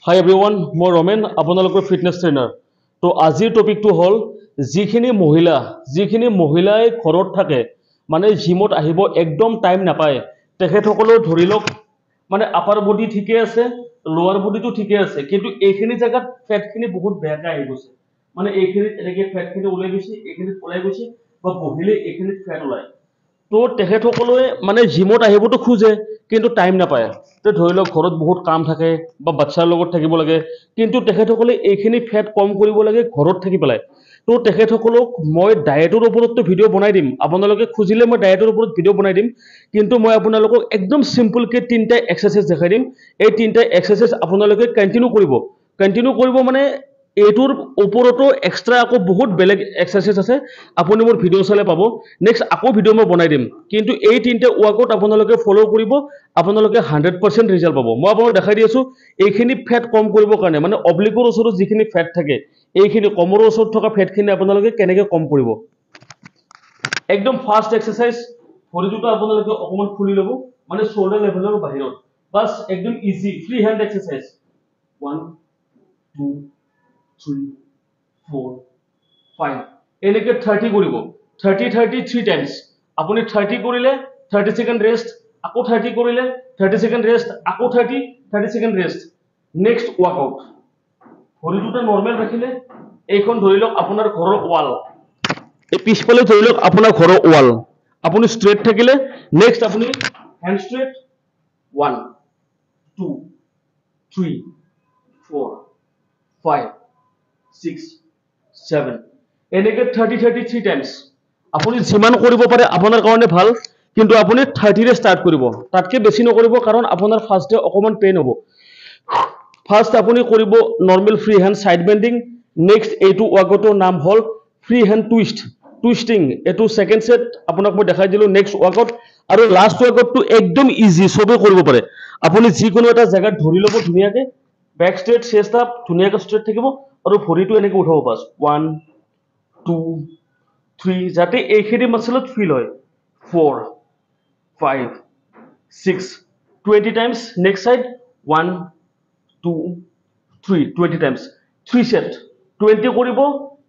Hi everyone, মই ৰমেন আপোনালোকৰ fitness trainer. তো আজিৰ টপিকটো হ'ল যিখিনি মহিলাই ঘৰত থাকে মানে জিমত আহিব একদম টাইম নাপায় তেখেতসকলেও ধৰি লওক মানে আপাৰ বডি ঠিকে আছে লোৱাৰ বডিটো ঠিকে আছে কিন্তু এইখিনি জায়গাত ফেটখিনি বহুত বেয়াকৈ আহি গৈছে মানে এইখিনিত এনেকৈ ফেটখিনি ওলাই গৈছে এইখিনিত ওলাই গৈছে বা বহিলে এইখিনিত ফেট ওলায় তো তেখেতসকলে মানে জিমত আহিবতো খোজে কিন্তু টাইম নাপায় তো ধৰি লওক ঘৰত বহুত কাম থাকে বা বাচ্চাৰ লগত থাকিব লাগে কিন্তু তেখেতসকলে এইখিনি ফেট কম কৰিব লাগে ঘৰত থাকি পেলাই তো তেখেতসকলক মই ডায়েটৰ ওপৰততো ভিডিঅ' বনাই দিম আপোনালোকে খুজিলে মই ডায়েটৰ ওপৰত ভিডিঅ' বনাই দিম কিন্তু মই আপোনালোকক একদম সিম্পলকৈ তিনিটা এক্সাৰসাইজ দেখাই দিম এই তিনিটা এক্সাৰসাইজ আপোনালোকে কন্টিনিউ কৰিব মানে এইটোৰ ওপৰতো এক্সট্ৰা আকৌ বহুত বেলেগ এক্সাৰসাইজ আছে আপুনি মোৰ ভিডিঅ' চালে পাব নেক্সট আকৌ ভিডিঅ' মই বনাই দিম কিন্তু এই তিনিটা ৱৰ্কআউট আপোনালোকে ফলো কৰিব আপোনালোকে 100% ৰিজাল্ট পাব মই আপোনাক দেখাই দি আছো এইখিনি ফেট কম কৰিবৰ কাৰণে মানে অবলিকৰ ওচৰত যিখিনি ফেট থাকে এইখিনি কমৰ ওচৰত থকা ফেটখিনি আপোনালোকে কেনেকৈ কম কৰিব একদম ফাষ্ট এক্সাৰসাইজ ভৰি দুটা আপোনালোকে অকমান খুলি ল'ব মানে শোল্ডাৰ লেভেলৰ বাহিৰত বাস একদম ইজি ফ্ৰী হ্যান্ড এক্সাৰসাইজ 1 2 3 4 5 এনেকে 30 কৰিব 30 টাইমছ আপুনি 30 কৰিলে 30 সেকেন্ড ৰেষ্ট আকৌ 30 কৰিলে 30 সেকেন্ড ৰেষ্ট আকৌ 30 সেকেন্ড ৰেষ্ট নেক্সট ওয়াৰ্কআউট ভৰি দুটা নৰমাল ৰাখিলে এইখন ধৰি লওক আপোনাৰ ঘৰৰ ওয়াল এই পিছফালে ধৰি লওক আপোনাৰ ঘৰৰ ওয়াল আপুনি স্ট্রেট থাকিলে নেক্সট আপুনি হ্যান্ড স্ট্রেট 1 2 3 4 5 6 7 এনেকে 33 টাইমছ আপুনি যিমান কৰিব পাৰে আপোনাৰ কাৰণে ভাল কিন্তু আপুনি 30 ৰে স্টাৰ্ট কৰিব তাতকে বেছি নকৰিব কাৰণ আপোনাৰ ফাৰ্স্ট ডে অকমান পেইন হ'ব ফাৰ্স্ট আপুনি কৰিব normal free hand side bending next এইটো ওয়াৰ্কআউটৰ নাম হল ফ্রি হ্যান্ড টুইস্টিং এটো সেকেন্ড সেট আপোনাক মই দেখাই দিলো নেক্সট ওয়ার্কআউট আৰু লাস্ট ওয়াৰ্কআউটটো একদম ইজি সবে কৰিব পাৰে আপুনি যিকোনো এটা জায়গাত ধৰি লব ধুনিয়াকে ব্যাক স্ট্ৰেট চেষ্ট আপ ধুনিয়াকে স্ট্ৰেট থাকিব আৰু ভৰিটো এনেকে উঠাব পাছ 1 2 3 যাতে এইখিনি মাসলত ফিল হয় 4 5 6 20 times next side 1 2 3 20 times 3 set 20 কৰিব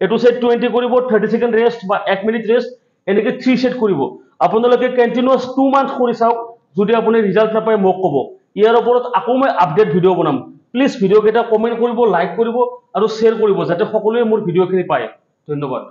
এটো সেট 20 কৰিব 30 সেকেন্ড ৰেষ্ট বা 1 মিনিট ৰেষ্ট এনেকে 3 সেট কৰিব আপোনালোকে কন্টিনিউয়াস 2 মান্থ কৰি চাওক যদি আপুনি ৰিজাল্ট নাপায় মোক ক'ব ইয়াৰ ওপৰত আকৌ মই আপডেট ভিডিঅ' বনাম প্লিজ ভিডিঅ' কেইটা কমেন্ট কৰিব লাইক কৰিব আৰু শেয়াৰ কৰিব যাতে সকলোৱে মোৰ ভিডিঅ'খিনি পায় ধন্যবাদ